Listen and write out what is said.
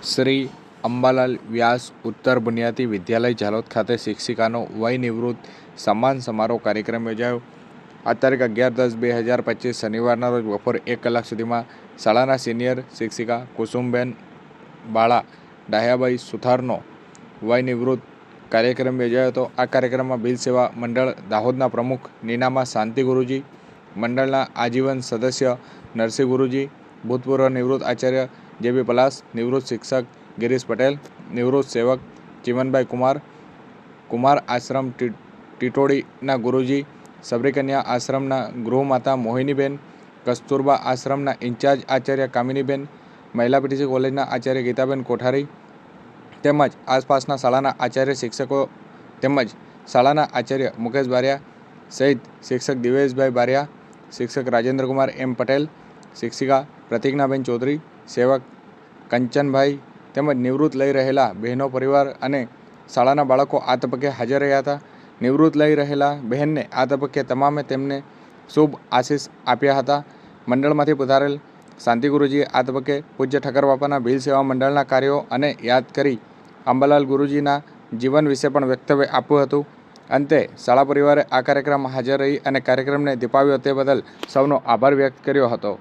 શ્રી અંબાલાલ વ્યાસ ઉત્તર બુનિયાદી વિદ્યાલય ઝાલોદ ખાતે શિક્ષિકાનો વય નિવૃત્ત સન્માન સમારોહ કાર્યક્રમ યોજાયો। આ તારીખ 11/10/2025 શનિવારના રોજ બપોરે 1 કલાક સુધીમાં શાળાના સિનિયર શિક્ષિકા કુસુમબેન બાળા ડાહ્યાભાઈ સુથારનો વય નિવૃત્ત કાર્યક્રમ યોજાયો હતો। આ કાર્યક્રમમાં બિલ સેવા મંડળ દાહોદના પ્રમુખ નીનામા શાંતિ ગુરુજી, મંડળના આજીવન સદસ્ય નરસિંહ ગુરુજી, ભૂતપૂર્વ નિવૃત્ત આચાર્ય જે.બી. પલાસ, નિવૃત્ત શિક્ષક ગિરીશ પટેલ, નિવૃત્ત સેવક ચીમનભાઈ કુમાર આશ્રમ ટીટોડીના ગુરુજી, સબરીકન્યા આશ્રમના ગૃહમાતા મોહિનીબેન, કસ્તુરબા આશ્રમના ઇન્ચાર્જ આચાર્ય કામિનીબેન, મહિલા પીટીસી કોલેજના આચાર્ય ગીતાબેન કોઠારી તેમજ આસપાસના શાળાના આચાર્ય શિક્ષકો તેમજ શાળાના આચાર્ય મુકેશ બારિયા સહિત શિક્ષક દિવેશભાઈ બારિયા, શિક્ષક રાજેન્દ્રકુમાર એમ પટેલ, શિક્ષિકા પ્રતિજ્ઞાબેન ચૌધરી, સેવક કંચનભાઈ તેમજ નિવૃત્ત લઈ રહેલા બહેનો પરિવાર અને શાળાના બાળકો આ તબક્કે હાજર રહ્યા હતા। નિવૃત્ત લઈ રહેલા બહેનને આ તબક્કે તમામે તેમને શુભ આશીષ આપ્યા હતા। મંડળમાંથી પધારેલ શાંતિ ગુરુજીએ આ તબક્કે પૂજ્ય ઠક્કર બાપાના ભીલ સેવા મંડળના કાર્યો અને યાદ કરી અંબાલાલ ગુરુજીના જીવન વિશે પણ વક્તવ્ય આપ્યું હતું। અંતે શાળા પરિવારે આ કાર્યક્રમમાં હાજર રહી અને કાર્યક્રમને દીપાવ્યો તે બદલ સૌનો આભાર વ્યક્ત કર્યો હતો।